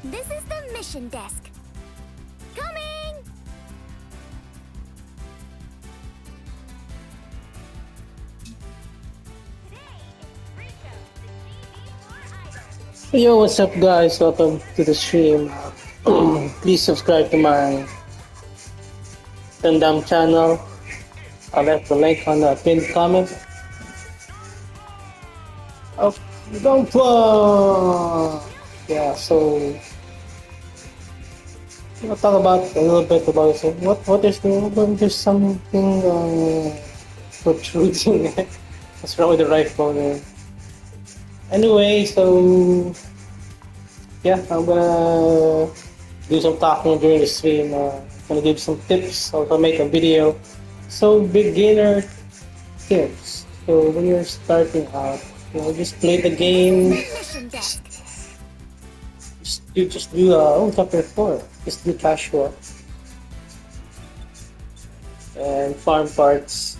This is the mission desk. Coming! Yo, what's up guys? Welcome to the stream. Please subscribe to my Gundam channel. I'll left the link on the pinned comment. Oh, don't Yeah, so we'll talk about a little bit about what is there's something protruding. What's wrong with the right phone? Anyway, so yeah, I'm gonna do some talking during the stream. Gonna give some tips, also make a video. So beginner tips. So when you're starting out, just play the game. Mission desk. Just do chapter 4. Just do casual and farm parts.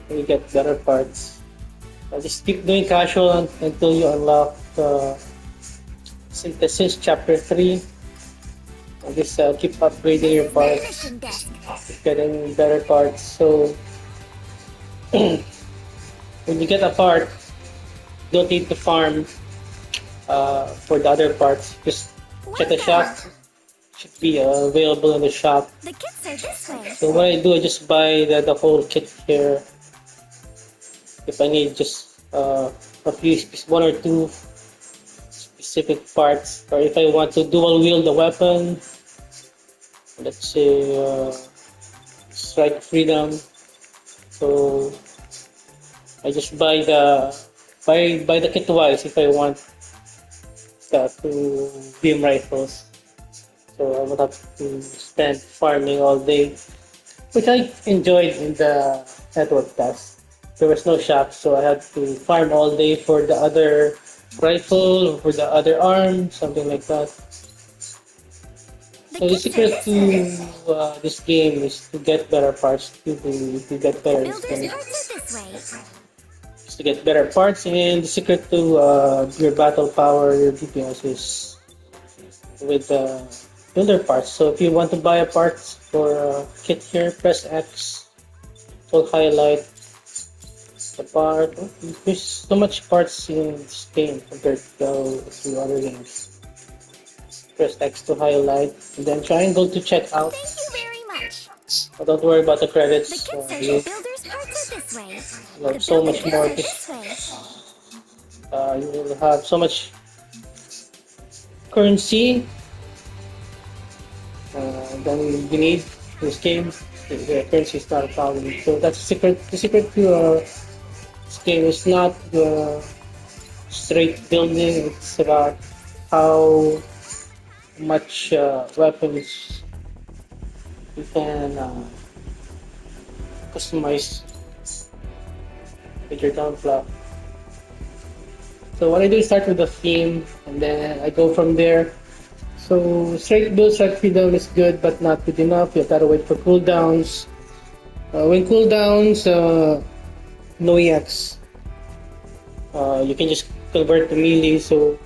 You get better parts. Just keep doing casual until you unlock synthesis chapter 3. And just keep upgrading your parts, Mission desk. getting better parts. So when you get a part, don't need to farm for the other parts. Just check the shop. Should be available in the shop. The kits are this way. So what I do, I just buy the whole kit here. If I need just one or two specific parts, or if I want to dual wield the weapon, let's say strike freedom. So I just buy the kit twice if I want two beam rifles. So I would have to spend farming all day, which I enjoyed in the network task. There was no shop, so I had to farm all day for the other rifle, or for the other arm, something like that. So the secret to this game is to get better parts, to get better Builders skins. parts are this way. To get better parts, and the secret to your battle power, your DPS is with builder parts. So if you want to buy a part for a kit here, press X. It will highlight the part. There's so much parts in this game compared to other games. Press X to highlight, and then triangle to check out. Thank you very much. But don't worry about the The credits. kits are You builders parts are this way. have The so much builders more. are this way. You will have so much currency than you need in this game. The currency is not a problem. So that's the secret. The secret to this game is not the straight building. It's about how much weapons you can customize with your downflow. So what I do is start with the theme, and then I go from there. So straight build, strike freedom is good, but not good enough. You gotta wait for cooldowns. When cooldowns, no EX. You can just convert to melee. So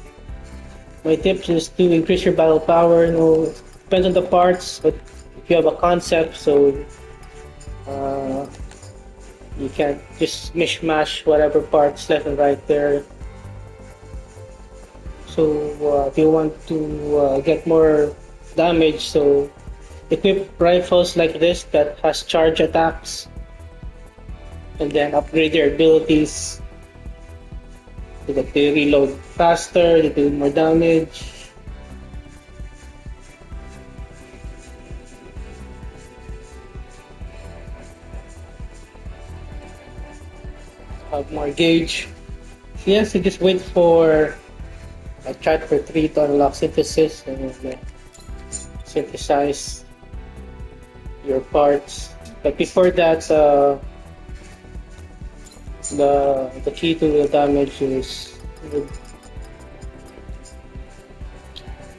my tip is to increase your battle power. Depends on the parts, but if you have a concept, so you can just mishmash whatever parts left and right there. So if you want to get more damage, so equip rifles like this that has charge attacks, and then upgrade their abilities so that they reload faster, they do more damage. Have more gauge. So yes, you just wait for chapter 3 to unlock synthesis and synthesize your parts. But before that, the key to the damage is with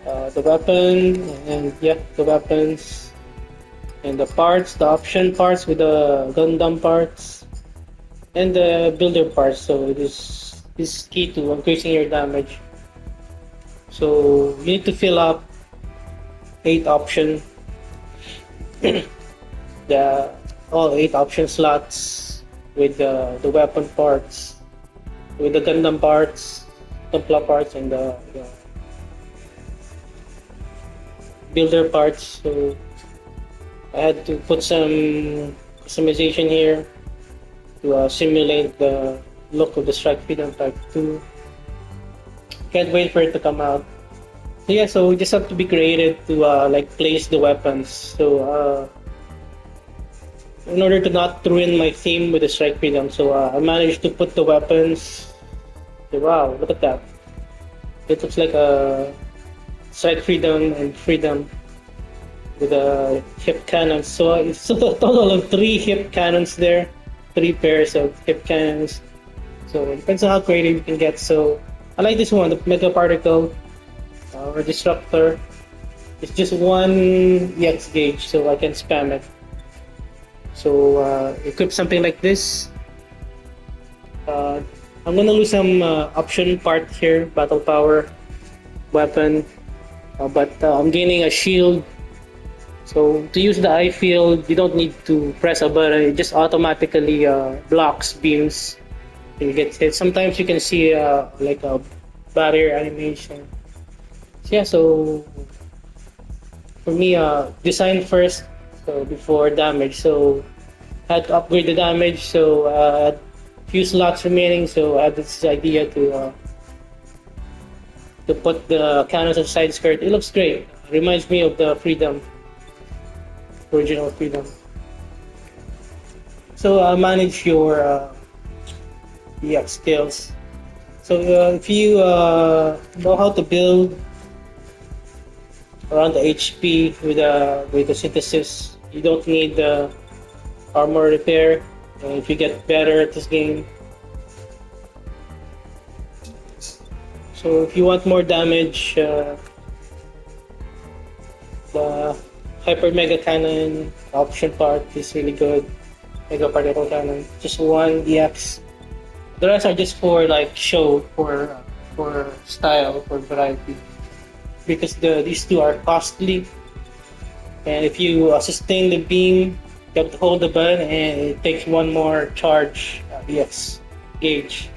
the weapon, and the weapons and the parts, the option parts with the Gundam parts and the builder parts. So this is key to increasing your damage. So you need to fill up 8 option, the all 8 option slots with the weapon parts, with the Gundam parts, Templar parts, and the builder parts. So I had to put some customization here to simulate the look of the Strike Freedom Type 2. Can't wait for it to come out. So yeah, so we just have to be creative to like place the weapons. So in order to not ruin my theme with the Strike Freedom, so I managed to put the weapons. Wow, look at that! It looks like a Strike Freedom and Freedom with a hip cannon. So it's a total of 3 hip cannons there, 3 pairs of hip cannons. So it depends on how creative you can get. So I like this one, the Mega Particle or Disruptor. It's just 1 EX gauge, so I can spam it. So equip something like this. I'm gonna lose some option part here, battle power, weapon, but I'm gaining a shield. So to use the eye field, you don't need to press a button; it just automatically blocks beams. You get hit. Sometimes you can see like a barrier animation. So yeah, so for me, design first, so before damage. So I had to upgrade the damage. So I had few slots remaining. So I had this idea to put the cannons of side skirt. It looks great. Reminds me of the Freedom, original Freedom. So manage your EX skills. So if you know how to build around the HP with the synthesis, you don't need the armor repair. If you get better at this game, so if you want more damage, the Hyper Mega Cannon option part is really good. Mega Particle Cannon, just 1 EX. The rest are just for like show, for style, for variety. Because these two are costly, and if you sustain the beam, you have to hold the button, and it takes 1 more charge EX gauge.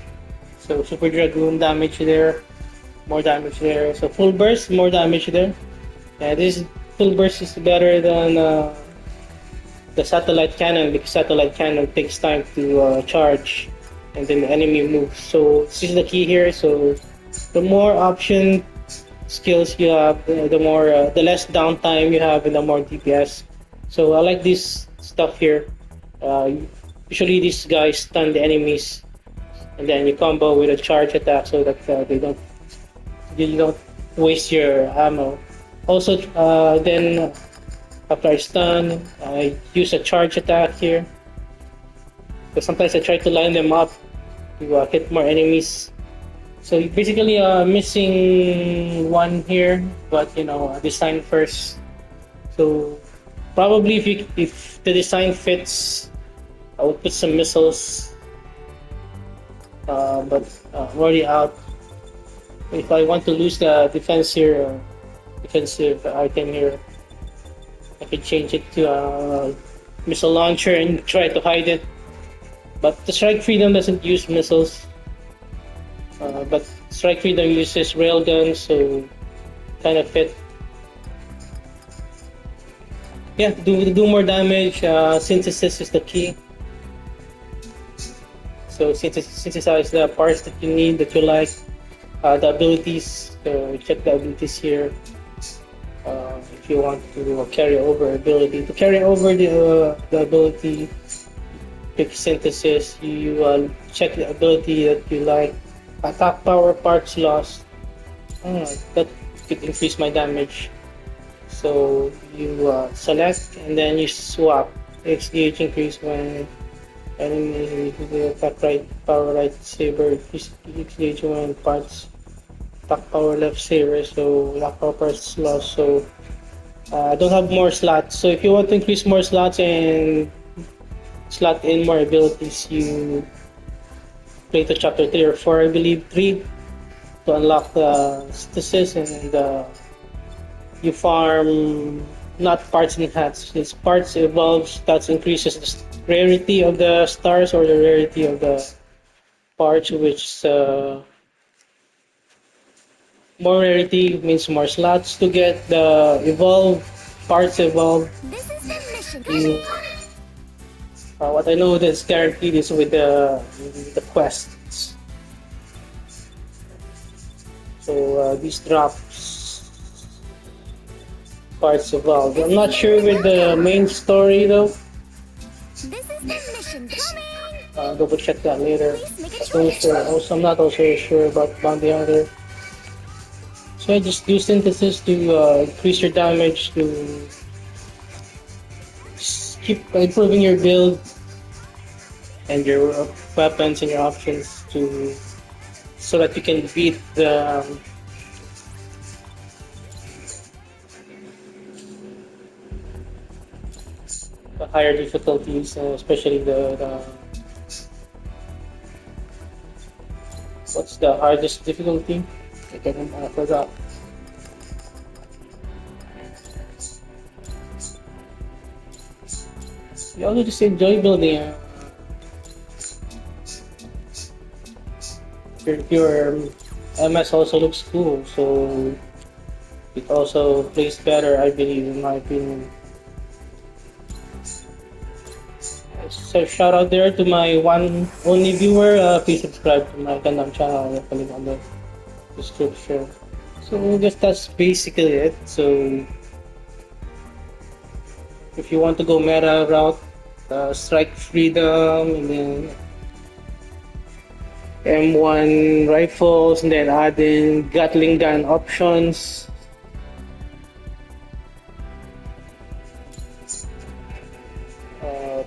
So Super Dragoon damage there, more damage there. So full burst, more damage there. Yeah, this full burst is better than the satellite cannon, because satellite cannon takes time to charge, and then the enemy moves. So this is the key here. So the more option skills you have, the less downtime you have, and the more DPS. So I like this stuff here. Usually these guys stun the enemies, and then you combo with a charge attack so that you don't waste your ammo. Also, then after I stun, I use a charge attack here. So sometimes I try to line them up to hit more enemies. So basically, missing 1 here, but design first. So probably if the design fits, I would put some missiles. But I'm already out. If I want to lose the defense here, defensive item here, I could change it to a missile launcher and try to hide it. But the Strike Freedom doesn't use missiles. But Strike Freedom uses railguns, so kind of fit. Yeah, to do more damage, synthesis is the key. So synthesize the parts that you need, that you like, the abilities. So check the abilities here. If you want to carry over ability, to carry over the ability, pick synthesis. You check the ability that you like. Attack power, parts lost. That could increase my damage. So you select and then you swap. X gauge increase when enemy attack right power right saber. X gauge when parts attack power left saber. So attack power parts lost. So I don't have more slots. So if you want to increase more slots and slot in more abilities, you play to chapter 3 or 4, I believe 3, to unlock the synthesis and the you farm not parts enhance. It's parts evolves that increases the rarity of the stars or the rarity of the parts, which more rarity means more slots to get the evolve parts evolve. This is the mission. Mm, Coming! what I know that's guaranteed is with the quests. So these drops parts evolve. I'm not sure with the main story though. This is the mission. Coming! Double check that later. Please make a I'm choice. I'm not also sure about Bounty Hunter. So I just do synthesis to increase your damage to just keep improving your build and your weapons and your options to so that you can beat the higher difficulties, especially the what's the hardest difficulty? I forgot. You also just enjoy building. Your MS also looks cool, so it also plays better, I believe, in my opinion. So shout out there to my one only viewer. Please subscribe to my Gundam channel. I'll link on the description. So I guess that's basically it. So if you want to go meta route, strike freedom and then M1 rifles and then add in Gatling gun options. Uh,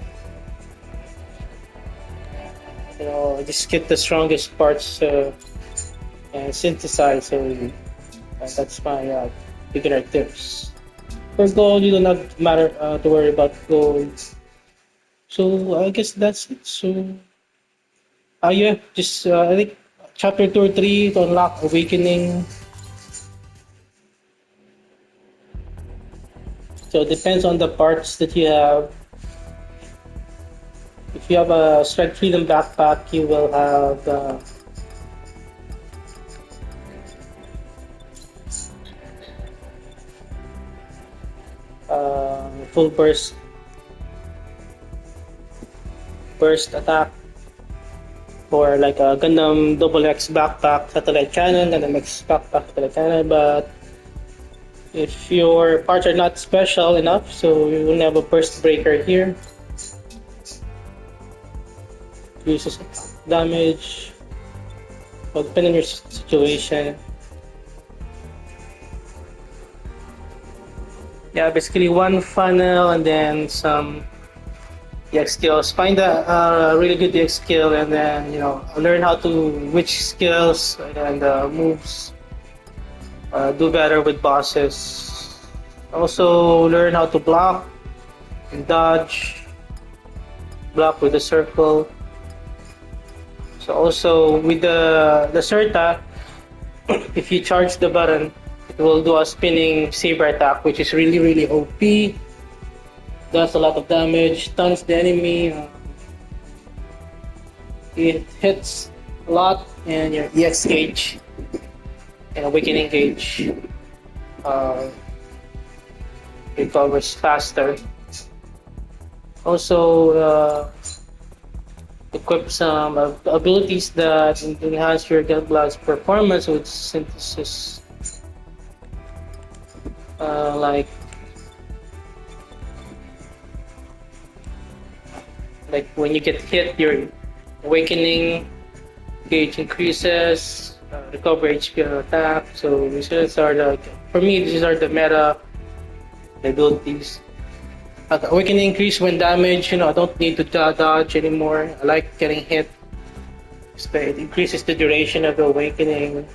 just get the strongest parts and synthesize. So that's my beginner tips. For gold, you do not matter to worry about gold. So I guess that's it. So yeah, just I think chapter 2 or 3 to unlock awakening. So it depends on the parts that you have. If you have a strike freedom backpack, you will have full burst attack for like a Gundam double X backpack satellite cannon and a X backpack satellite cannon. But if your parts are not special enough, so you will have a burst breaker here. Uses damage. Well, depending on your situation. Yeah, basically one funnel and then some DX skills. Find a really good DX skill and then learn how to which skills and moves do better with bosses. Also learn how to block and dodge. Block with the circle. So also with the Certa, if you charge the button, it will do a spinning saber attack, which is really OP. Does a lot of damage, stuns the enemy. It hits a lot, and your EX gauge and awakening gauge recovers faster. Also, equip some abilities that enhance your Gunblad's performance with synthesis, like when you get hit, your awakening gauge increases, recover HP on attack. So these are for me, these are the meta abilities. Awakening increase when damaged. I don't need to dodge anymore. I like getting hit. It increases the duration of the awakening.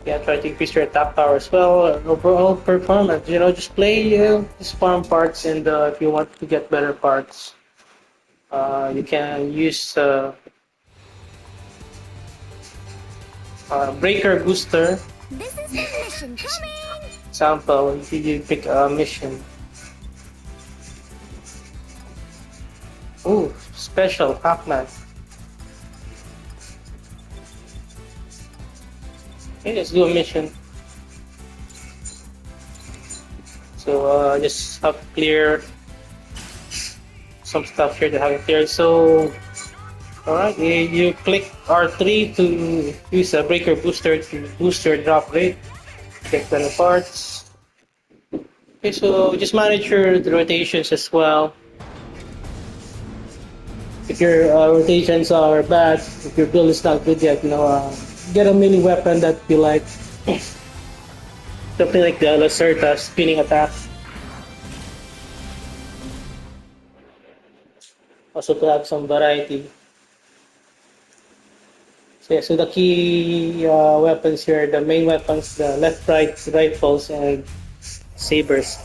Yeah, try to increase your attack power as well. Overall performance. Just play, just farm parts, and if you want to get better parts, you can use breaker booster This is the mission coming! Example, if you pick a mission. Ooh, special Pac-Man. Okay, let's do a mission. So just have to clear some stuff here that haven't cleared. So, alright, you click R3 to use a breaker booster to boost your drop rate. Check the parts. Okay, so just manage your rotations as well. If your rotations are bad, if your build is not good yet, get a melee weapon that you like. Something like the Lacerta spinning attack. Also to have some variety. So, yeah, so the key weapons here, the main weapons, the left-right rifles and sabers.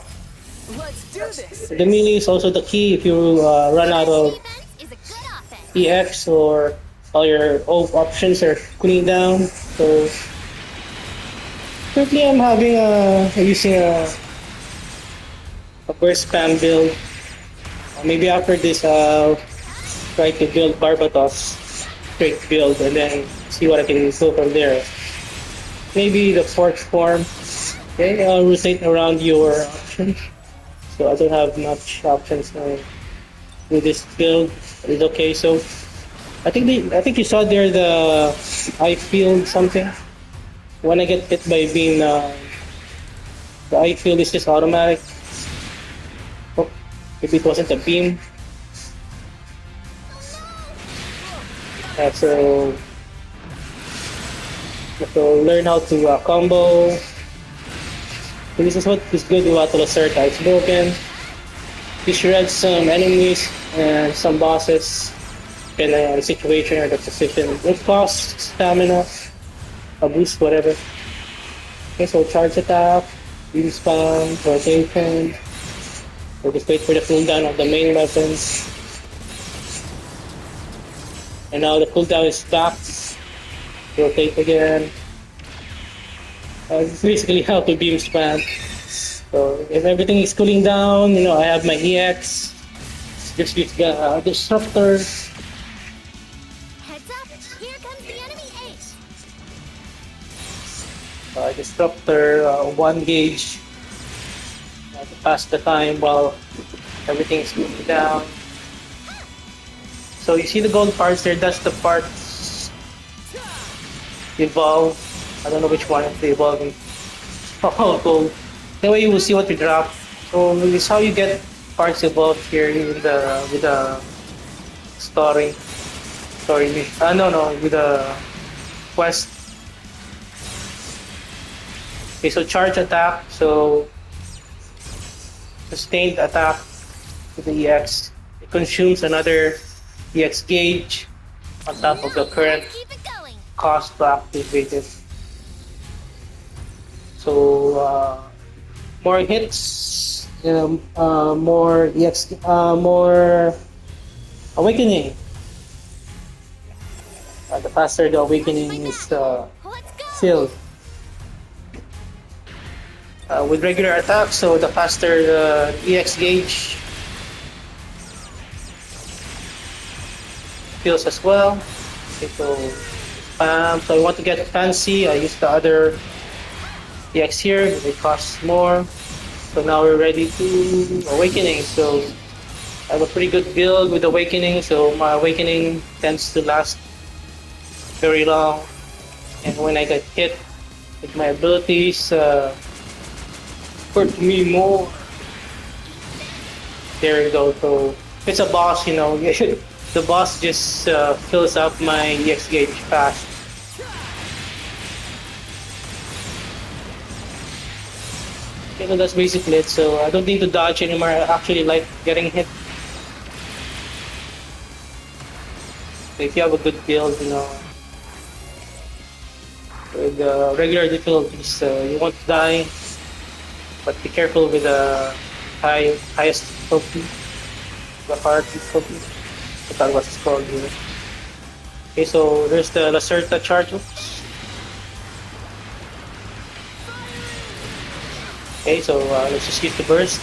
Let's do this. The melee is also the key if you run out of Defense is a good offense. EX or all your options are cooling down. So currently I'm using a burst spam build. Maybe after this I'll try to build Barbatos straight build and then see what I can go from there. Maybe the fourth form. Okay, I'll rotate around your options. So I don't have much options with this build. It's okay. So I think you saw there the I field something. When I get hit by beam, the I field is just automatic. Oh, maybe it wasn't a beam. So learn how to combo. So this is what is good about the Lacerta. It's broken. You shred some enemies and some bosses in a situation or the position. It costs stamina, a boost, whatever. Okay, so charge attack, beam spam, rotation. So just wait for the cooldown of the main weapons. And now the cooldown is back. Rotate again. It's basically how to beam spam. So if everything is cooling down, I have my EX. Just use the disruptor. Heads up, here comes the enemy ace. Disruptor, 1 gauge. To pass the time while everything is cooling down. So you see the gold parts there, that's the parts evolve. I don't know which one is the evolving. Oh, gold. That way you will see what you drop. So this is how you get parts evolved here with the story. With the quest. Okay, so charge attack. So sustained attack with the EX. It consumes another EX gauge on top of the current Keep it going. cost to activate it. So more hits, more EX, more awakening. The faster the awakening is Let's go. filled. With regular attack, so the faster the EX gauge fills as well. Okay, so I want to get fancy. I use the other EX here. It costs more. So now we're ready to awakening. So I have a pretty good build with awakening. So my awakening tends to last very long. And when I get hit with my abilities, hurt me more. There we go. So if it's a boss, the boss just fills up my EX gauge fast. Okay, so that's basically it. So I don't need to dodge anymore. I actually like getting hit. So if you have a good build, with regular difficulties, you won't die. But be careful with the highest difficulty, the hard difficulty. I forgot what it's called here. Okay, so there's the Lacerta charge. Oops. Okay, so let's just use the burst.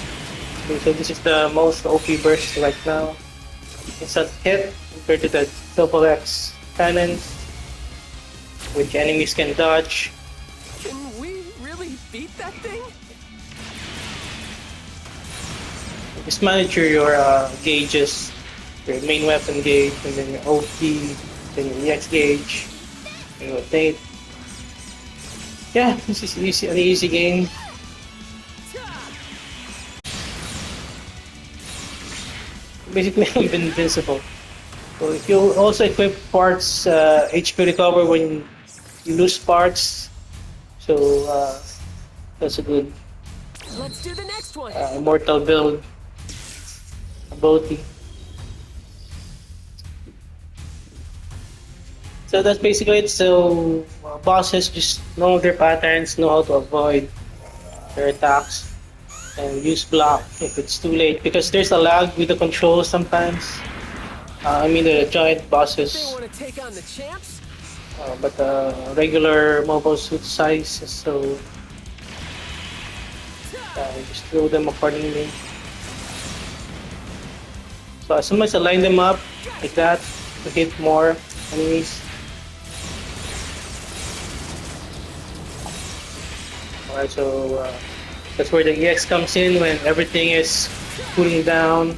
Okay, so this is the most OP burst right now. Instant hit compared to the double X cannon, which enemies can dodge. Can we really beat that thing? Just manage your gauges, your main weapon gauge, and then your OP, then your EX gauge, and rotate. Yeah, this is easy, an easy game. Basically, I'm invincible. So if you also equip parts, HP recover when you lose parts. So that's a good Let's do the next one. immortal build ability. So that's basically it. So bosses just know their patterns, know how to avoid their attacks, and use block if it's too late. Because there's a lag with the controls sometimes. I mean the giant They bosses, want to take on the champs? but regular mobile suit size. So just throw them accordingly. So as soon as I line them up like that to hit more enemies. Alright, so that's where the EX comes in when everything is cooling down,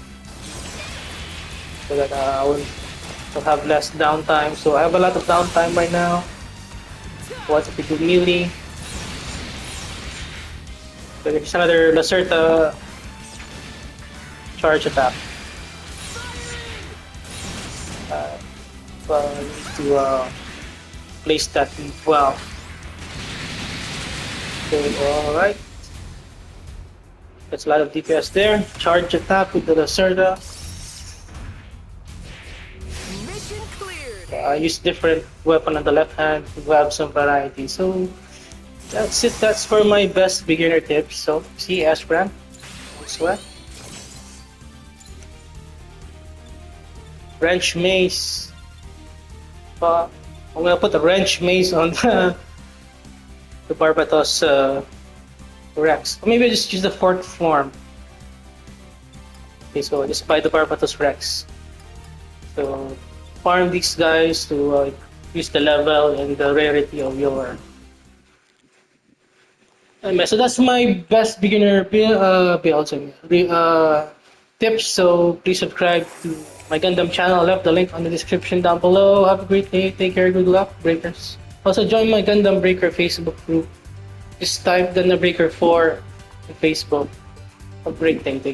so that I will have less downtime. So I have a lot of downtime right now. Once I do melee, so there's another Lacerta charge attack. But I need to place that well. Okay, alright. That's a lot of DPS there. Charge attack with the Lacerda. Mission cleared. I use different weapon on the left hand to have some variety. So that's it. That's for my best beginner tips. So see Ashbrand. Sweat. Wrench mace. I'm gonna put a wrench mace on the Barbatos Rex. Or maybe I just use the fourth form. Okay, so I just buy the Barbatos Rex. So farm these guys to use the level and the rarity of your. Anyway, so that's my best beginner builds and tips. So please subscribe to my Gundam channel. I left the link on the description down below. Have a great day. Take care. Good luck, breakers. Also join my Gundam Breaker Facebook group. Just type Gundam Breaker 4 on Facebook. Have a great day. Take care.